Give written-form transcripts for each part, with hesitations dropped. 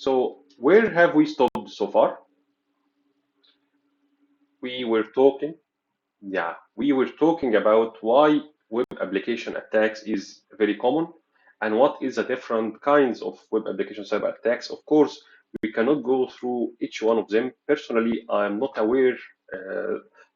So where have we stopped so far? We were talking, yeah, we were talking about why web application attacks is very common and what is the different kinds of web application cyber attacks. Of course, we cannot go through each one of them. Personally, I am not aware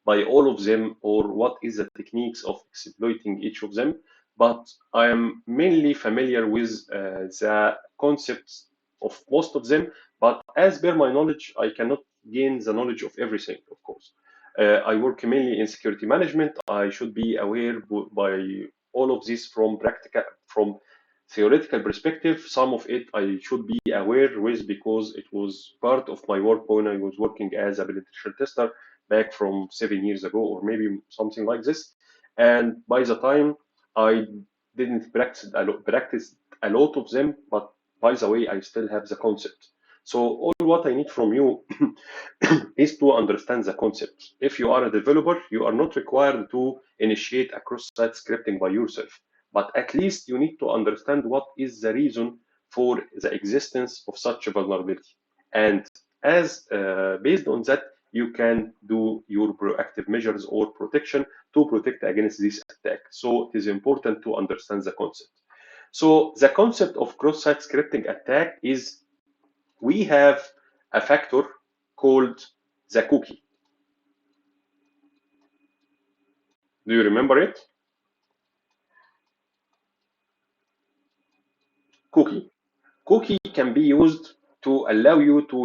by all of them or what is the techniques of exploiting each of them, but I am mainly familiar with the concepts of most of them. But as per my knowledge, I cannot gain the knowledge of everything, of course. I work mainly in security management. I should be aware by all of this from theoretical perspective. Some of it I should be aware with because it was part of my work when I was working as a penetration tester back from 7 years ago, or maybe something like this. And by the time I didn't practice a lot of them, but by the way, I still have the concept. So all what I need from you is to understand the concept. If you are a developer, you are not required to initiate a cross-site scripting by yourself, but at least you need to understand what is the reason for the existence of such a vulnerability. And as based on that, you can do your proactive measures or protection to protect against this attack. So it is important to understand the concept. So the concept of cross-site scripting attack is we have a factor called the cookie. Do you remember it? Cookie. Cookie can be used to allow you to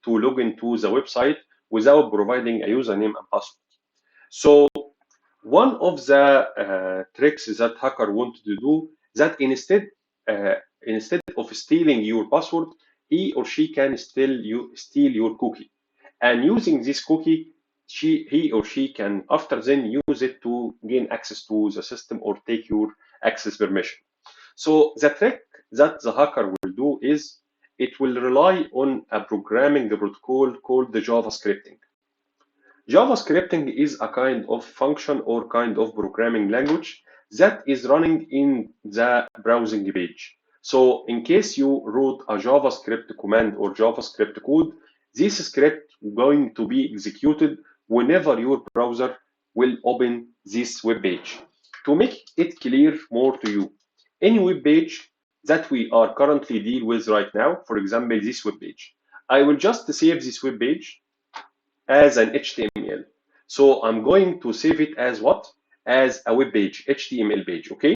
log into the website without providing a username and password. So one of the tricks that hacker wanted to do that instead of stealing your password, he or she can steal your cookie, and using this cookie, he or she can after then use it to gain access to the system or take your access permission. So the trick that the hacker will do is it will rely on a programming protocol called the JavaScripting. JavaScripting is a kind of function or kind of programming language that is running in the browsing page. So in case you wrote a JavaScript command or JavaScript code, this script is going to be executed whenever your browser will open this web page. To make it clear more to you, any web page that we are currently deal with right now, for example, this web page, I will just save this web page as an HTML. So I'm going to save it as what? As a web page, HTML page, okay?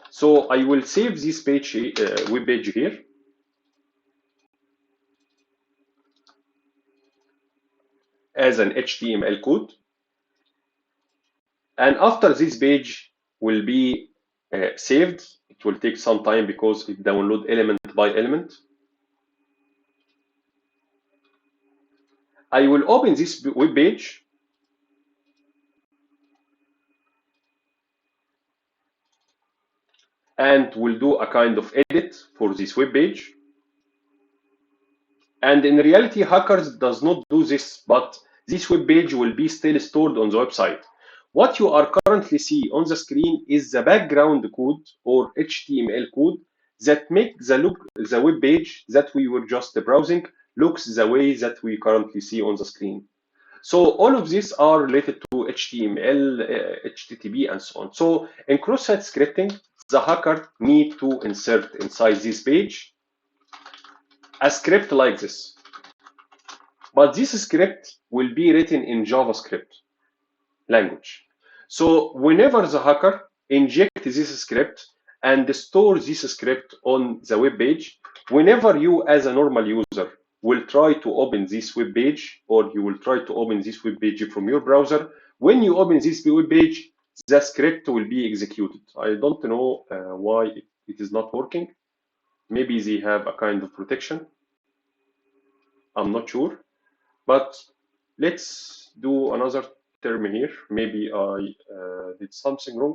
So I will save this page, web page here. As an HTML code. And after this page will be saved, it will take some time because it downloads element by element. I will open this web page. And we'll do a kind of edit for this web page. And in reality, hackers does not do this, but this web page will be still stored on the website. What you are currently see on the screen is the background code or HTML code that make the web page that we were just browsing looks the way that we currently see on the screen. So all of these are related to HTML, HTTP, and so on. So in cross-site scripting, the hacker need to insert inside this page a script like this. But this script will be written in JavaScript language. So whenever the hacker injects this script and stores this script on the web page, whenever you as a normal user will try to open this web page, or you will try to open this web page from your browser, when you open this web page, the script will be executed. I don't know why it is not working. Maybe they have a kind of protection. I'm not sure. But let's do another term here. Maybe I did something wrong.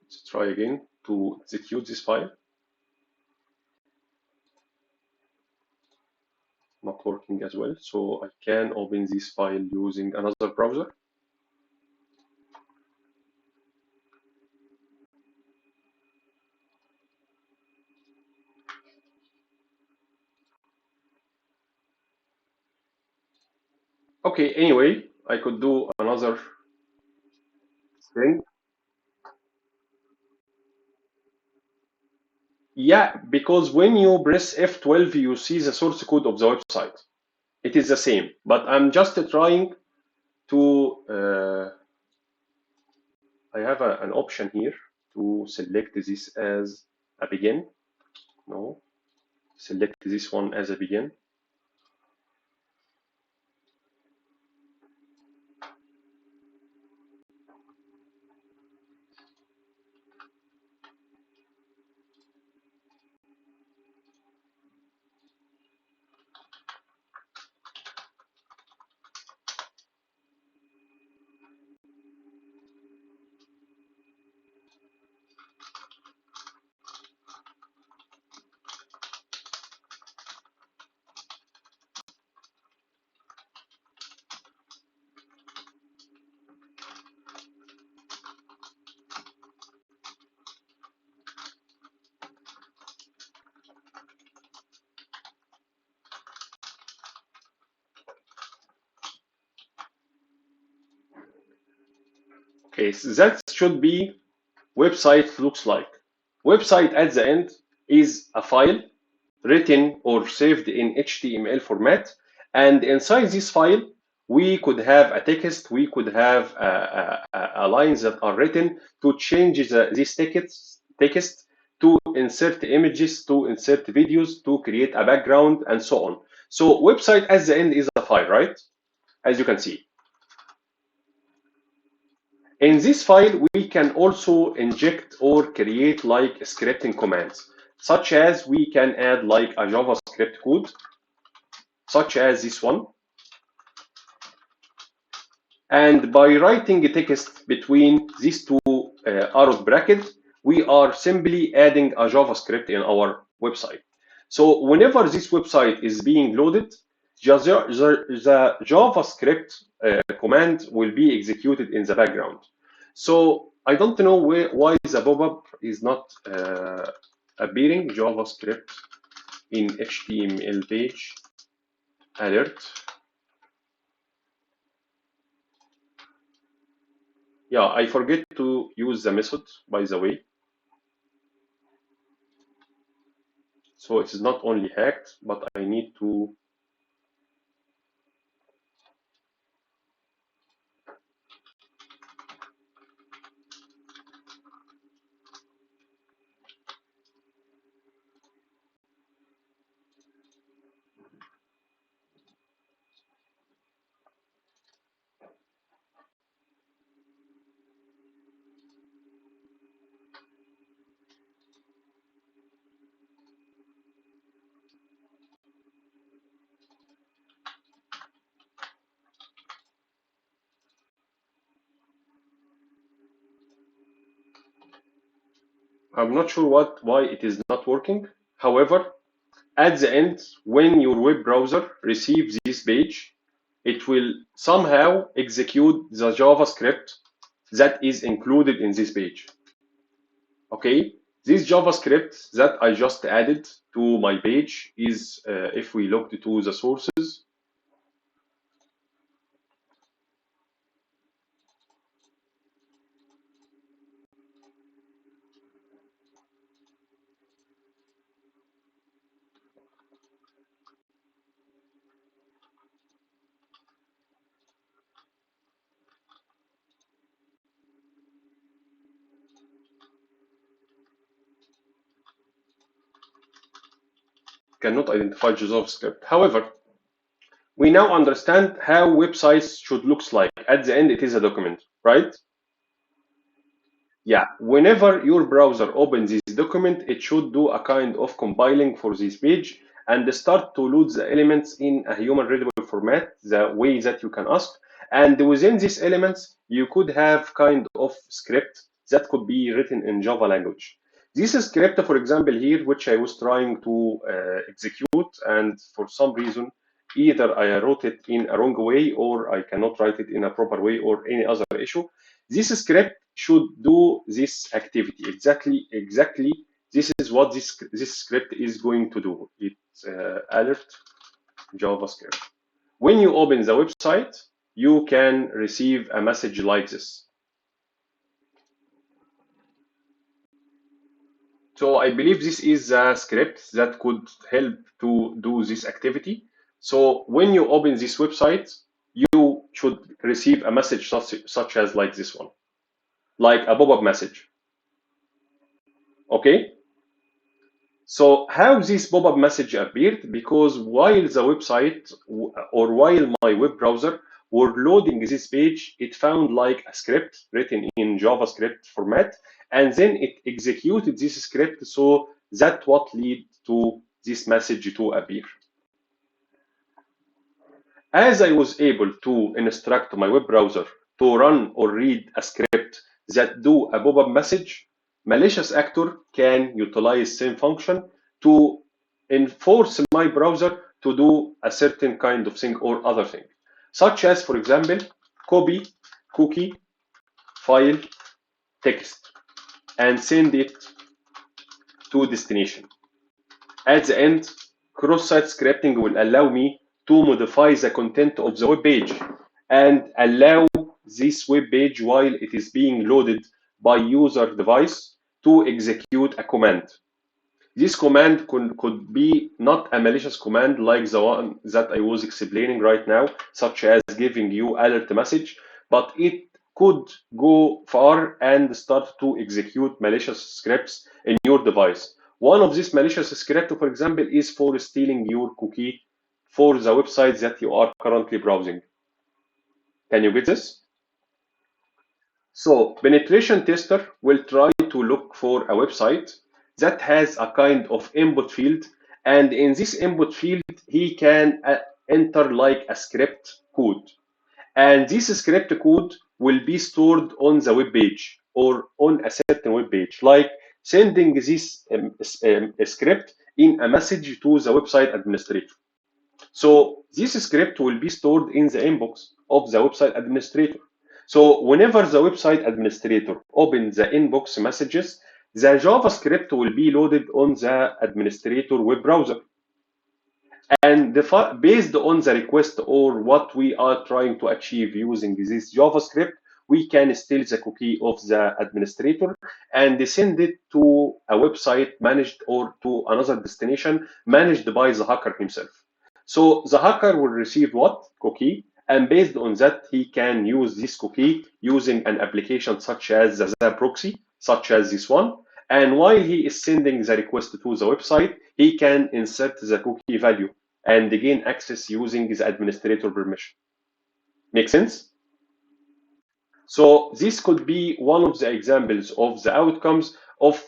Let's try again to execute this file. Not working. working as well. So I can open this file using another browser. Okay, anyway, I could do another thing. Yeah, because when you press F12, you see the source code of the website. It is the same, but I'm just trying to, I have an option here to select this as a begin. No, select this one as a begin. Okay, so that should be website looks like. Website at the end is a file written or saved in HTML format, and inside this file we could have a text, we could have a lines that are written to change this text to insert images, to insert videos, to create a background, and so on. So website at the end is a file, right? As you can see. In this file, we can also inject or create like scripting commands, such as we can add like a JavaScript code, such as this one. And by writing a text between these two arrow brackets, we are simply adding a JavaScript in our website. So whenever this website is being loaded, just the JavaScript command will be executed in the background. So I don't know why the pop-up is not appearing. JavaScript in HTML page alert. Yeah, I forget to use the method, by the way. So it is not only hacked, but I need to. I'm not sure why it is not working. However, at the end, when your web browser receives this page, it will somehow execute the JavaScript that is included in this page. Okay, this JavaScript that I just added to my page is, if we look to the sources, cannot identify JavaScript. However, we now understand how websites should look like. At the end, it is a document, right? Yeah, whenever your browser opens this document, it should do a kind of compiling for this page and start to load the elements in a human readable format, the way that you can ask. And within these elements, you could have kind of script that could be written in Java language. This script, for example, here, which I was trying to execute, and for some reason, either I wrote it in a wrong way or I cannot write it in a proper way or any other issue, this script should do this activity exactly. This is what this script is going to do. It's alert JavaScript. When you open the website, you can receive a message like this. So I believe this is a script that could help to do this activity. So when you open this website, you should receive a message such as like this one, like a pop-up message. Okay? So how this pop-up message appeared? Because while the website or while my web browser were loading this page, it found like a script written in JavaScript format, and then it executed this script. So that what lead to this message to appear. As I was able to instruct my web browser to run or read a script that do a pop-up message, malicious actor can utilize same function to enforce my browser to do a certain kind of thing or other thing, such as, for example, copy cookie file text and send it to destination. At the end, cross-site scripting will allow me to modify the content of the web page and allow this web page while it is being loaded by user device to execute a command. This command could be not a malicious command like the one that I was explaining right now, such as giving you alert message, but it could go far and start to execute malicious scripts in your device. One of these malicious scripts, for example, is for stealing your cookie for the website that you are currently browsing. Can you get this? So penetration tester will try to look for a website that has a kind of input field, and in this input field he can enter like a script code, and this script code will be stored on the web page or on a certain web page, like sending this script in a message to the website administrator. So this script will be stored in the inbox of the website administrator. So whenever the website administrator opens the inbox messages, the JavaScript will be loaded on the administrator web browser. And based on the request or what we are trying to achieve using this JavaScript, we can steal the cookie of the administrator and send it to a website managed or to another destination managed by the hacker himself. So the hacker will receive what? Cookie. And based on that, he can use this cookie using an application such as the proxy, such as this one. And while he is sending the request to the website, he can insert the cookie value and gain access using the administrator permission. Make sense? So this could be one of the examples of the outcomes of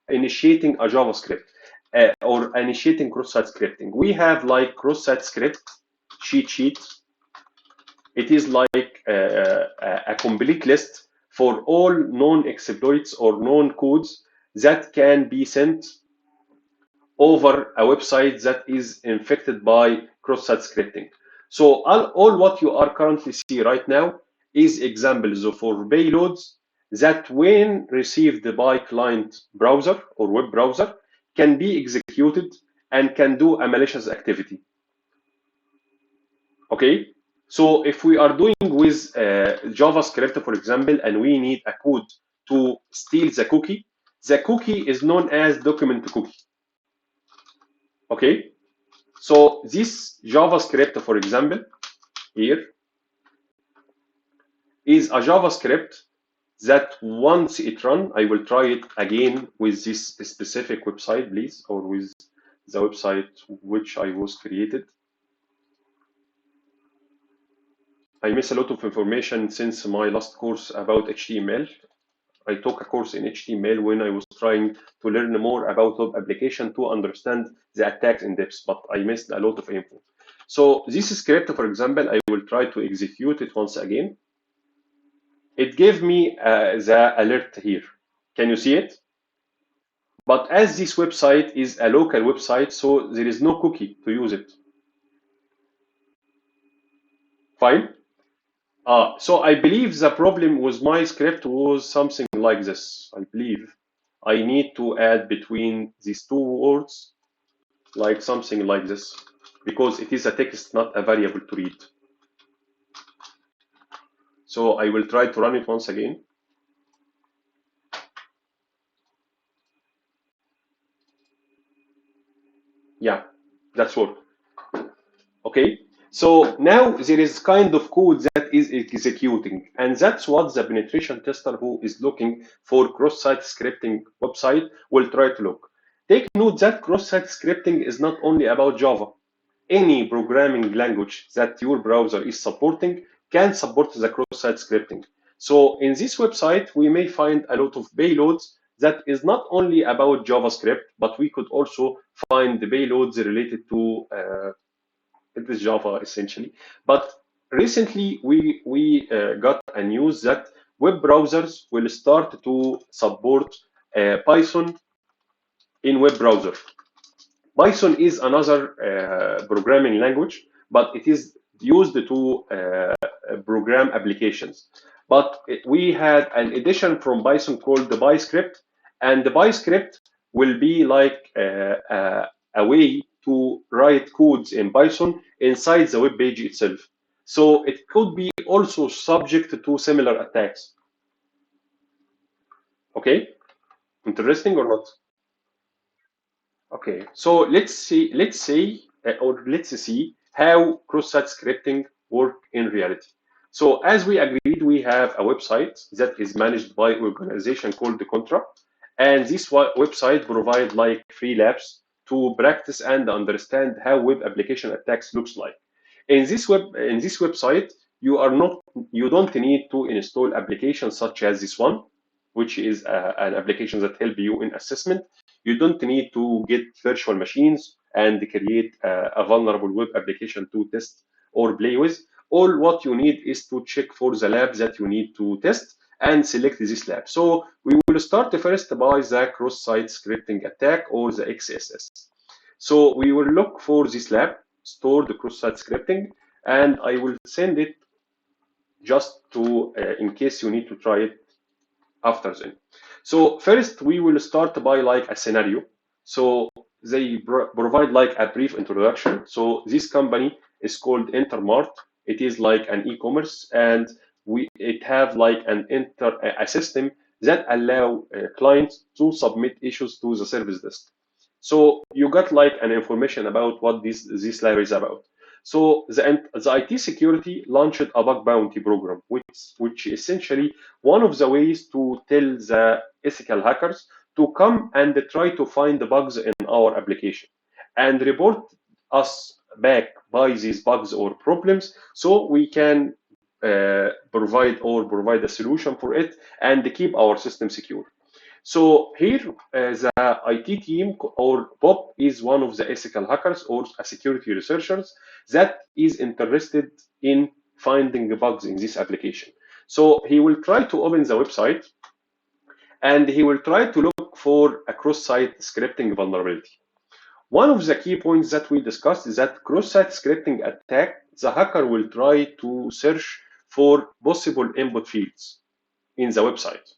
initiating a JavaScript or initiating cross-site scripting. We have like cross-site script cheat sheet. It is like a complete list for all known exploits or known codes that can be sent over a website that is infected by cross-site scripting. So all what you are currently see right now is examples of for payloads that when received by client browser or web browser can be executed and can do a malicious activity. Okay, so if we are doing with JavaScript, for example, and we need a code to steal the cookie is known as document cookie. Okay, so this JavaScript, for example, here is a JavaScript that once it run, I will try it again with this specific website, please, or with the website which I was created. I miss a lot of information since my last course about HTML. I took a course in HTML when I was trying to learn more about web application to understand the attacks in depth, but I missed a lot of info. So this script, for example, I will try to execute it once again. It gave me the alert here. Can you see it? But as this website is a local website, so there is no cookie to use it. Fine. So I believe the problem with my script was something like this. I believe I need to add between these two words like something like this because it is a text, not a variable to read. So I will try to run it once again. Yeah, that's all. Okay. So now there is kind of code that is executing, and that's what the penetration tester who is looking for cross-site scripting website will try to look. Take note that cross-site scripting is not only about Java. Any programming language that your browser is supporting can support the cross-site scripting. So in this website, we may find a lot of payloads that is not only about JavaScript, but we could also find the payloads related to it is Java essentially. But recently, we got a news that web browsers will start to support Python in web browser. Python is another programming language, but it is used to program applications. But we had an edition from Python called the PyScript, and the PyScript will be like a way to write codes in Python inside the web page itself. So it could be also subject to similar attacks. Okay, interesting or not? Okay, so let's see how cross-site scripting work in reality. So as we agreed, we have a website that is managed by an organization called the Contra, and this website provide like free labs to practice and understand how web application attacks looks like. In this website, you don't need to install applications such as this one, which is an application that help you in assessment. You don't need to get virtual machines and create a vulnerable web application to test or play with. All what you need is to check for the lab that you need to test and select this lab. So we will start first by the cross-site scripting attack or the XSS. So we will look for this lab, store the cross-site scripting, and I will send it just to in case you need to try it after then. So first we will start by like a scenario. So they provide like a brief introduction. So this company is called Intermart. It is like an e-commerce, and it have like a system that allow clients to submit issues to the service desk. So you got like an information about what this lab is about. So the IT security launched a bug bounty program, which essentially one of the ways to tell the ethical hackers to come and try to find the bugs in our application and report us back by these bugs or problems so we can provide a solution for it and keep our system secure. So here, the IT team or Bob is one of the ethical hackers or a security researchers that is interested in finding bugs in this application. So he will try to open the website and he will try to look for a cross-site scripting vulnerability. One of the key points that we discussed is that cross-site scripting attack, the hacker will try to search for possible input fields in the website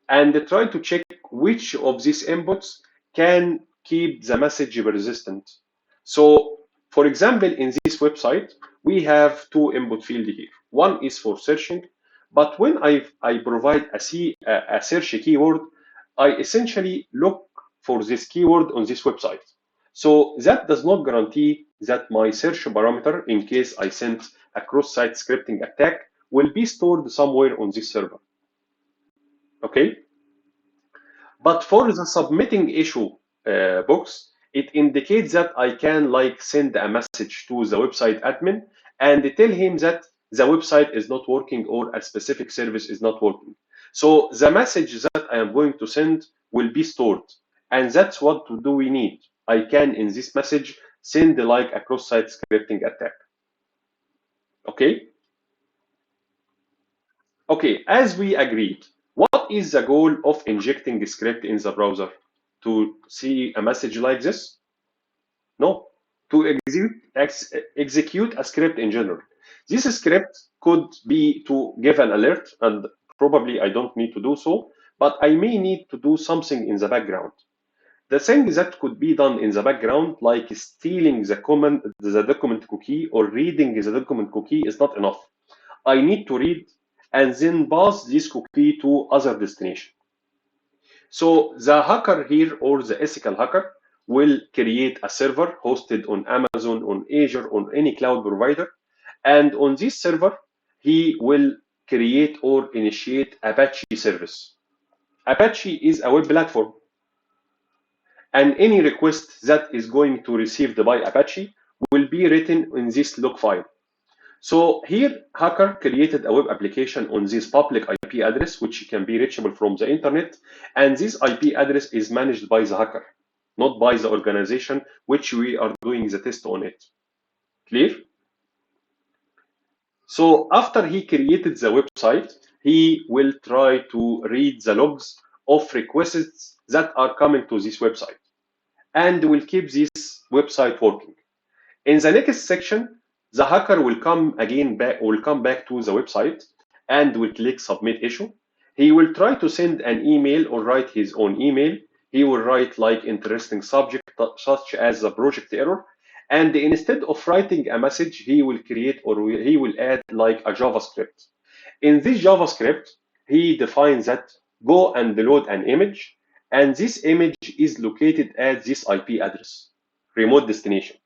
and try to check which of these inputs can keep the message persistent. So, for example, in this website, we have two input fields here. One is for searching, but when I provide a search keyword, I essentially look for this keyword on this website. So that does not guarantee that my search parameter, in case I send a cross-site scripting attack, will be stored somewhere on this server. Okay? But for the submitting issue box, it indicates that I can like send a message to the website admin and tell him that the website is not working or a specific service is not working. So the message that I am going to send will be stored. And that's what do we need. I can in this message send like a cross-site scripting attack. Okay? Okay, as we agreed, what is the goal of injecting a script in the browser? To see a message like this? No, to execute a script in general. This script could be to give an alert, and probably I don't need to do so, but I may need to do something in the background. The thing that could be done in the background, like stealing the document cookie or reading the document cookie, is not enough. I need to read and then pass this cookie to other destination. So the hacker here, or the ethical hacker, will create a server hosted on Amazon, on Azure, on any cloud provider. And on this server, he will create or initiate Apache service. Apache is a web platform, and any request that is going to received by Apache will be written in this log file. So here, hacker created a web application on this public IP address, which can be reachable from the internet, and this IP address is managed by the hacker, not by the organization which we are doing the test on it. Clear? So after he created the website, he will try to read the logs of requests that are coming to this website, and will keep this website working. In the next section, the hacker will come back to the website and will click submit issue. He will try to send an email or write his own email. He will write like interesting subject such as the project error. And instead of writing a message, he will create or he will add like a JavaScript. In this JavaScript, he defines that go and load an image, and this image is located at this IP address, remote destination.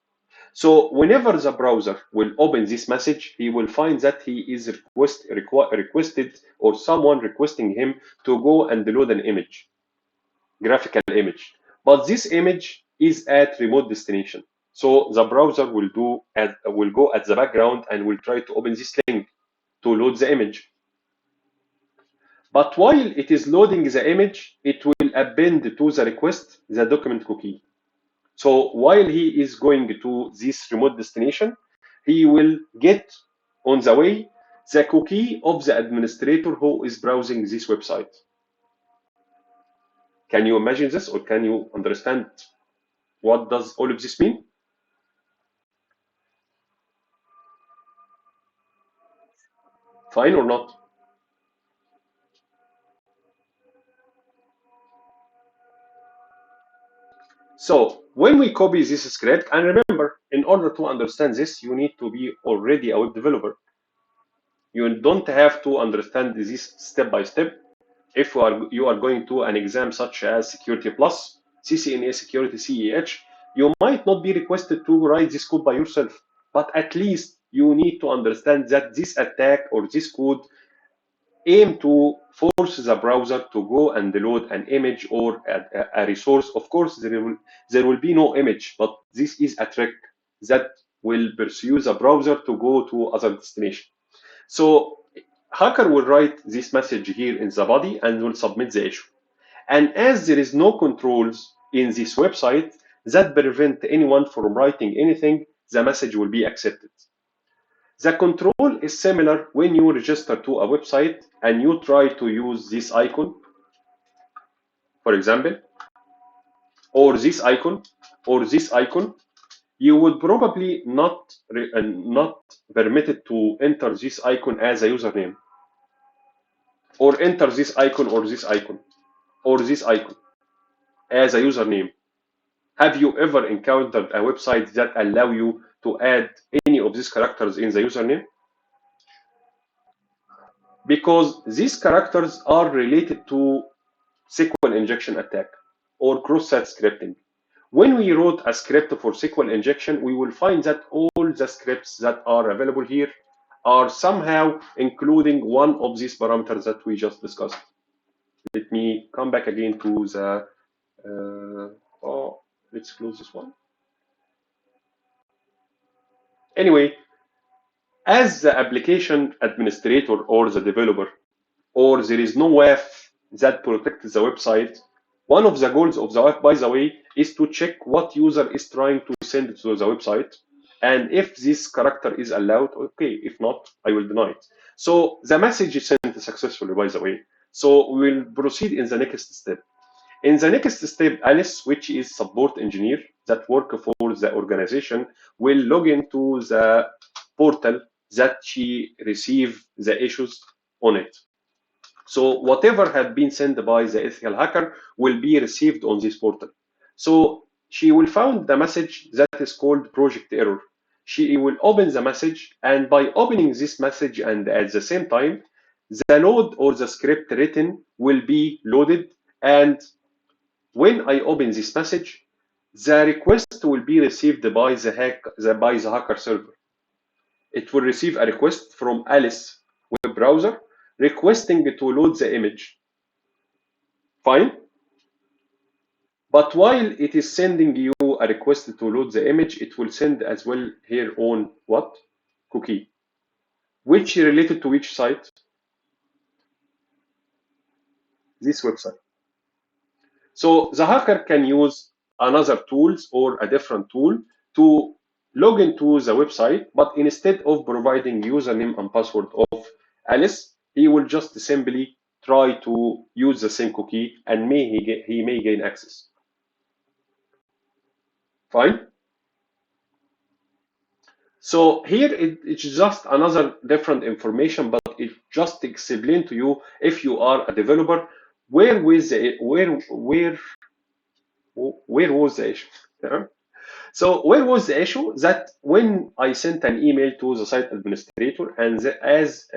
So whenever the browser will open this message, he will find that he is requested or someone requesting him to go and load an image, graphical image. But this image is at remote destination. So the browser will go at the background and will try to open this link to load the image. But while it is loading the image, it will append to the request the document cookie. So while he is going to this remote destination, he will get on the way the cookie of the administrator who is browsing this website. Can you imagine this, or can you understand what does all of this mean? Fine or not? So when we copy this script, and remember, in order to understand this, you need to be already a web developer. You don't have to understand this step by step. If you are going to an exam such as Security Plus, CCNA Security CEH, you might not be requested to write this code by yourself, but at least you need to understand that this attack or this code aim to force the browser to go and load an image or a resource. Of course, there will be no image, but this is a trick that will pursue the browser to go to other destination. So hacker will write this message here in the body and will submit the issue. And as there is no controls in this website that prevent anyone from writing anything, the message will be accepted. The control is similar when you register to a website and you try to use this icon, for example, or this icon, or this icon. You would probably not permitted to enter this icon as a username, or enter this icon or this icon or this icon as a username. Have you ever encountered a website that allow you to add any of these characters in the username? Because these characters are related to SQL injection attack or cross-site scripting. When we wrote a script for SQL injection, we will find that all the scripts that are available here are somehow including one of these parameters that we just discussed. Let me come back again to the, let's close this one. Anyway, as the application administrator or the developer, or there is no WAF that protects the website, one of the goals of the WAF, by the way, is to check what user is trying to send to the website. And if this character is allowed, okay. If not, I will deny it. So the message is sent successfully, by the way. So we will proceed in the next step. In the next step, Alice, which is support engineer that work for the organization, will log into the portal that she receive the issues on it. So whatever had been sent by the ethical hacker will be received on this portal. So she will find the message that is called project error. She will open the message, and by opening this message and at the same time, the load or the script written will be loaded. And when I open this message, the request will be received by the hacker server. It will receive a request from Alice web browser requesting to load the image. Fine. But while it is sending you a request to load the image, it will send as well here on what? Cookie. Which related to which site? This website. So the hacker can use another tools or a different tool to log into the website, but instead of providing username and password of Alice, he will just simply try to use the same cookie and he may gain access. Fine. So here it's just another different information, but it just explain to you if you are a developer where was the where was the issue. So where was the issue that when I sent an email to the site administrator and as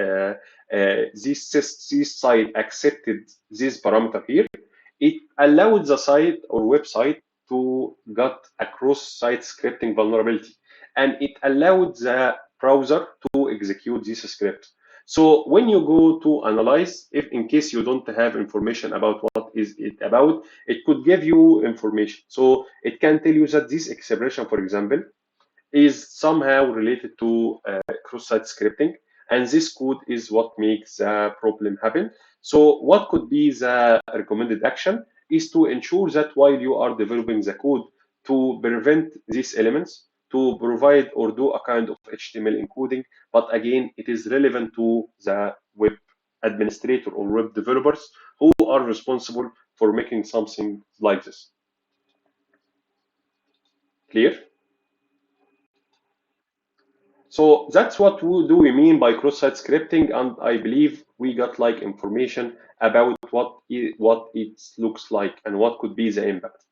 this site accepted this parameter here, it allowed the site or website to get a cross-site scripting vulnerability, and it allowed the browser to execute this script. So when you go to analyze, if in case you don't have information about what is it about, it could give you information. So it can tell you that this expression, for example, is somehow related to cross-site scripting, and this code is what makes the problem happen. So what could be the recommended action is to ensure that while you are developing the code to prevent these elements, to provide or do a kind of HTML encoding, but again, it is relevant to the web administrator or web developers who are responsible for making something like this. Clear? So that's what do we mean by cross-site scripting, and I believe we got like information about what it looks like and what could be the impact.